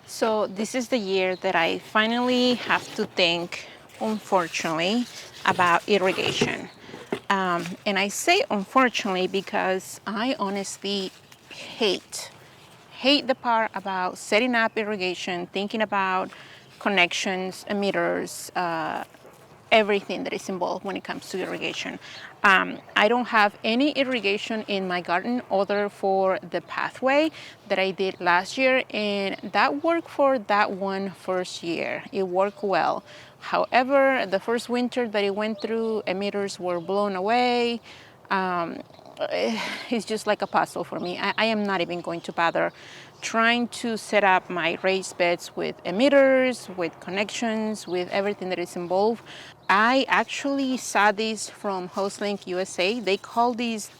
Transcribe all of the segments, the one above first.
So this is the year that I finally have to think, unfortunately, about irrigation. And I say unfortunately because I honestly hate the part about setting up irrigation, thinking about connections, emitters, everything that is involved when it comes to irrigation. I don't have any irrigation in my garden other for the pathway that I did last year, and that worked for that one first year. It worked well. However, the first winter that it went through, emitters were blown away. Um, it's just like a puzzle for me. I am not even going to bother trying to set up my raised beds with emitters, with connections, with everything that is involved. I actually saw these from HostLink USA. They call these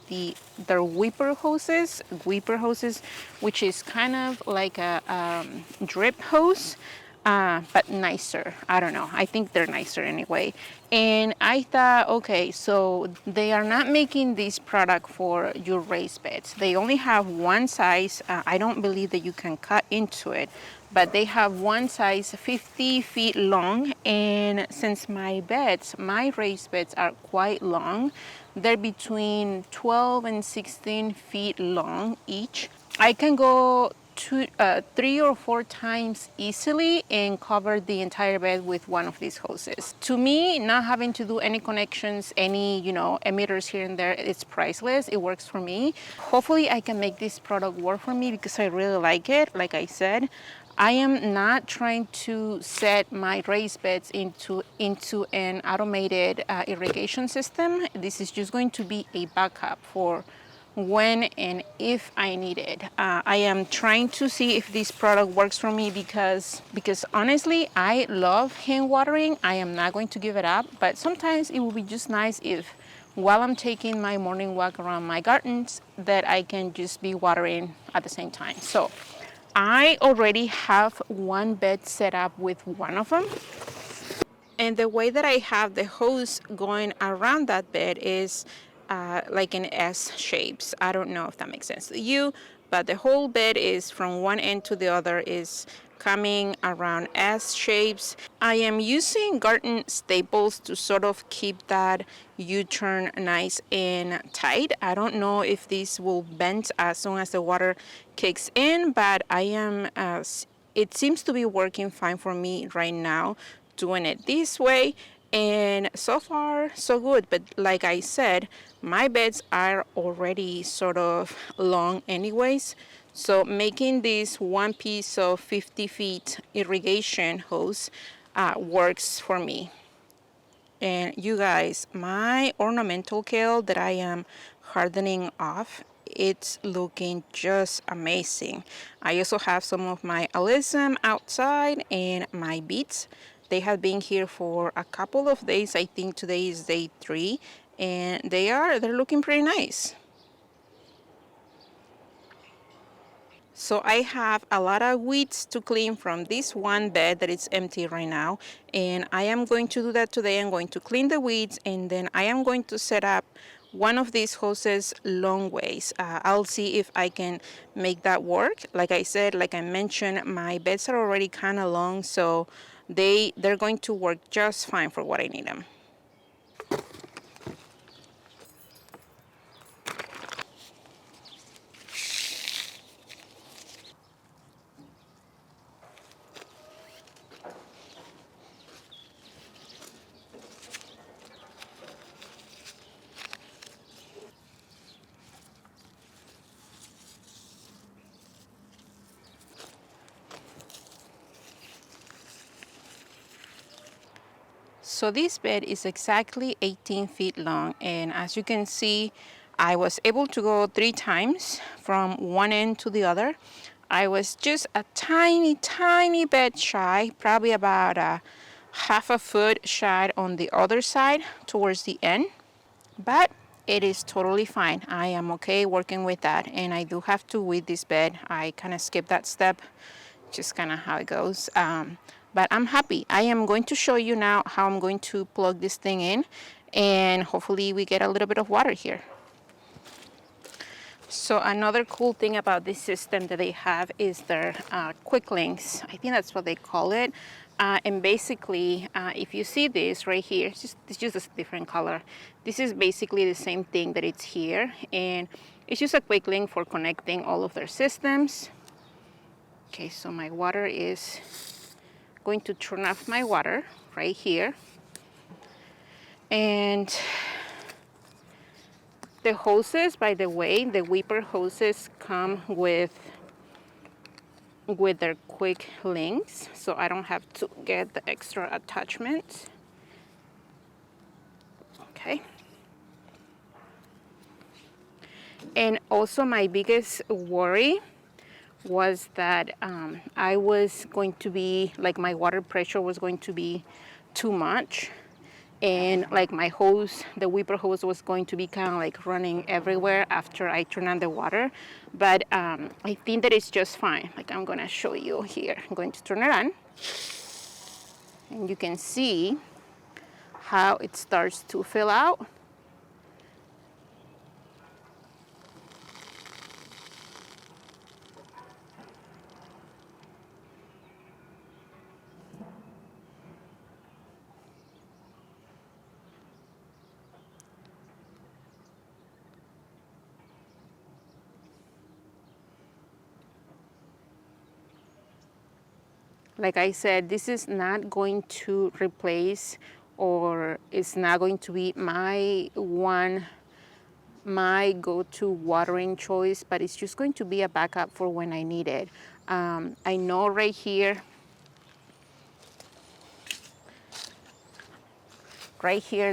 their weeper hoses, which is kind of like a drip hose, but nicer. I don't know. I think they're nicer anyway. And I thought, okay, so they are not making this product for your raised beds. They only have one size. I don't believe that you can cut into it, but they have one size 50 feet long. And since my raised beds are quite long, they're between 12 and 16 feet long each. I can go 3 or 4 times easily and cover the entire bed with one of these hoses. To me, not having to do any connections, any emitters here and there, it's priceless. It works for me. Hopefully I can make this product work for me because I really like it. Like I said, I am not trying to set my raised beds into an automated irrigation system. This is just going to be a backup for when and if I need it. I am trying to see if this product works for me because honestly, I love hand watering. I am not going to give it up, but sometimes it would be just nice if while I'm taking my morning walk around my gardens that I can just be watering at the same time. So I already have one bed set up with one of them. And the way that I have the hose going around that bed is like in S shapes. I don't know if that makes sense to you, but the whole bed is from one end to the other is coming around S shapes. I am using garden staples to sort of keep that U-turn nice and tight. I don't know if this will bend as soon as the water kicks in, but I am it seems to be working fine for me right now doing it this way, and so far so good. But like I said, my beds are already sort of long anyways, so making this one piece of 50 feet irrigation hose works for me. And you guys, my ornamental kale that I am hardening off, it's looking just amazing. I also have some of my alyssum outside and my beets. They have been here for a couple of days. I think today is day 3, and they're looking pretty nice. So I have a lot of weeds to clean from this one bed that is empty right now, and I am going to do that today. I'm going to clean the weeds, and then I am going to set up one of these hoses long ways. I'll see if I can make that work. Like I said, like I mentioned, my beds are already kind of long, so they're going to work just fine for what I need them. So this bed is exactly 18 feet long, and as you can see, I was able to go 3 times from one end to the other. I was just a tiny bit shy, probably about a half a foot shy on the other side towards the end, but it is totally fine. I am okay working with that, and I do have to weed this bed. I kind of skipped that step, just kind of how it goes. But I'm happy. I am going to show you now how I'm going to plug this thing in, and hopefully we get a little bit of water here. So another cool thing about this system that they have is their quick links. I think that's what they call it. And basically, if you see this right here, it's just a different color. This is basically the same thing that it's here. And it's just a quick link for connecting all of their systems. Okay, so my water is going to turn off my water right here. And the hoses, by the way, the weeper hoses come with their quick links, so I don't have to get the extra attachment. Okay. And also my biggest worry was that I was going to be, like, my water pressure was going to be too much. And like my hose, the weeper hose was going to be kind of like running everywhere after I turn on the water. But I think that it's just fine. Like, I'm gonna show you here. I'm going to turn it on. And you can see how it starts to fill out. Like I said, this is not going to replace, or it's not going to be my go-to watering choice, but it's just going to be a backup for when I need it. I know right here,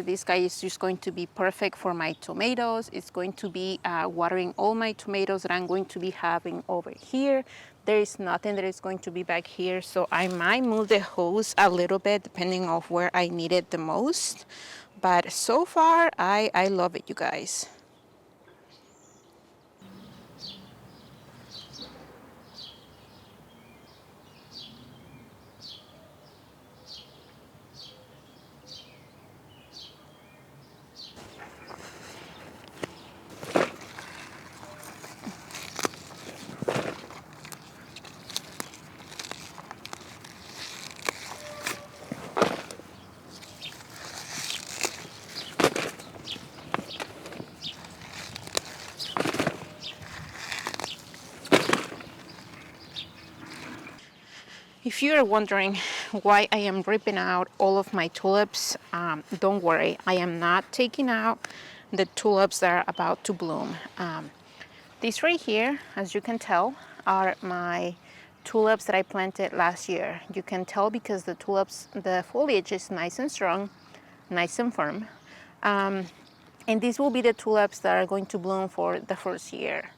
this guy is just going to be perfect for my tomatoes. It's going to be watering all my tomatoes that I'm going to be having over here. There is nothing that is going to be back here, so I might move the hose a little bit depending on where I need it the most. But so far, I love it, you guys. If you are wondering why I am ripping out all of my tulips, don't worry, I am not taking out the tulips that are about to bloom. These right here, as you can tell, are my tulips that I planted last year. You can tell because the tulips, the foliage is nice and strong, nice and firm. And these will be the tulips that are going to bloom for the first year.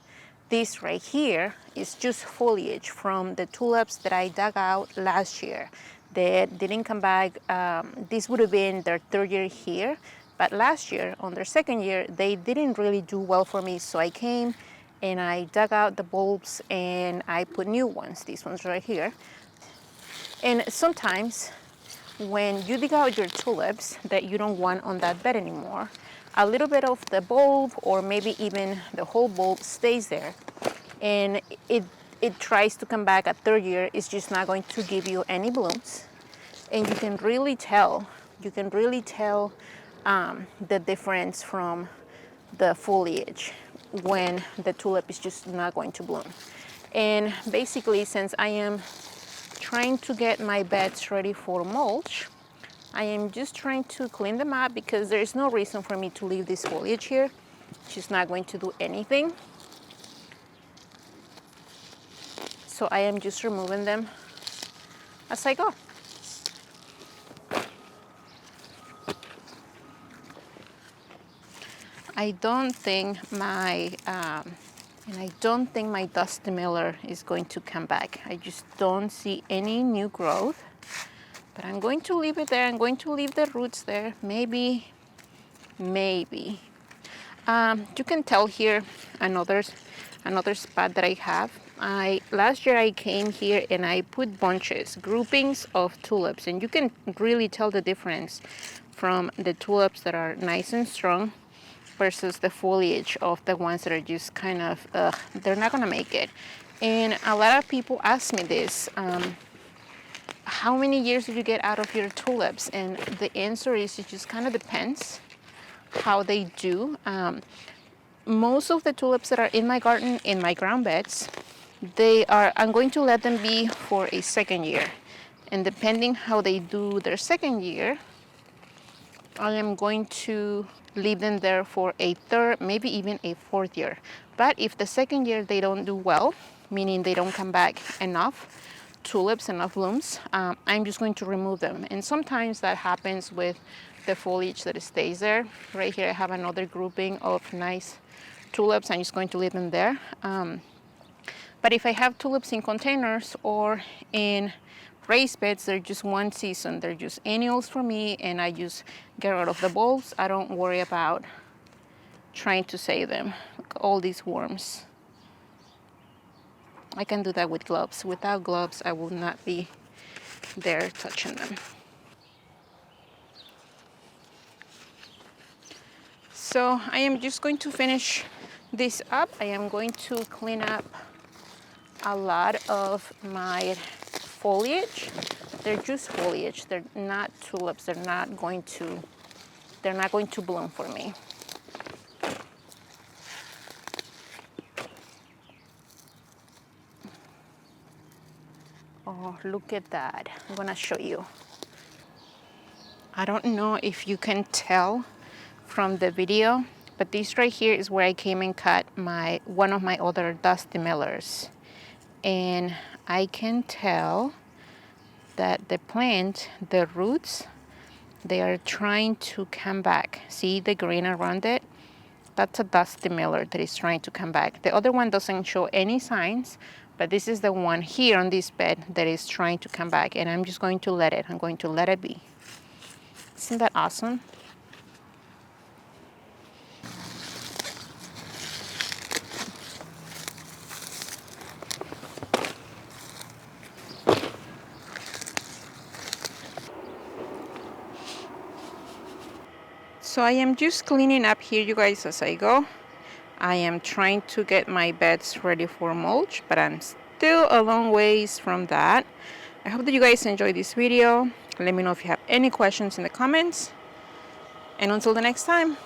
This right here is just foliage from the tulips that I dug out last year. They didn't come back. This would have been their third year here, but last year, on their second year, they didn't really do well for me. So I came and I dug out the bulbs and I put new ones, these ones right here. And sometimes when you dig out your tulips that you don't want on that bed anymore, a little bit of the bulb or maybe even the whole bulb stays there, and it tries to come back at third year. It's just not going to give you any blooms, and you can really tell the difference from the foliage when the tulip is just not going to bloom. And basically, since I am trying to get my beds ready for mulch, I am just trying to clean them up because there is no reason for me to leave this foliage here. It's just not going to do anything. So I am just removing them as I go. I don't think my dust miller is going to come back. I just don't see any new growth. But I'm going to leave it there. I'm going to leave the roots there. Maybe. You can tell here another spot that I have. Last year I came here and I put bunches, groupings of tulips, and you can really tell the difference from the tulips that are nice and strong versus the foliage of the ones that are just kind of, they're not gonna make it. And a lot of people ask me this, how many years did you get out of your tulips? And the answer is it just kind of depends how they do. Most of the tulips that are in my garden, in my ground beds, I'm going to let them be for a second year. And depending how they do their second year, I am going to leave them there for a third, maybe even a fourth year. But if the second year they don't do well, meaning they don't come back enough tulips, enough blooms, I'm just going to remove them. And sometimes that happens with the foliage that stays there. Right here I have another grouping of nice tulips. I'm just going to leave them there. But if I have tulips in containers or in raised beds, they're just one season. They're just annuals for me, and I just get rid of the bulbs. I don't worry about trying to save them. Look at all these worms. I can do that with gloves. Without gloves, I will not be there touching them. So I am just going to finish this up. I am going to clean up a lot of my foliage. They're just foliage. They're not tulips. They're not going to bloom for me. Oh, look at that. I'm gonna show you. I don't know if you can tell from the video, but this right here is where I came and cut one of my other dusty millers. And I can tell that the plant, the roots, they are trying to come back. See the green around it? That's a dusty miller that is trying to come back. The other one doesn't show any signs, but this is the one here on this bed that is trying to come back, and I'm just going to let it. I'm going to let it be. Isn't that awesome? So I am just cleaning up here, you guys, as I go. I am trying to get my beds ready for mulch, but I'm still a long ways from that. I hope that you guys enjoyed this video. Let me know if you have any questions in the comments. And until the next time.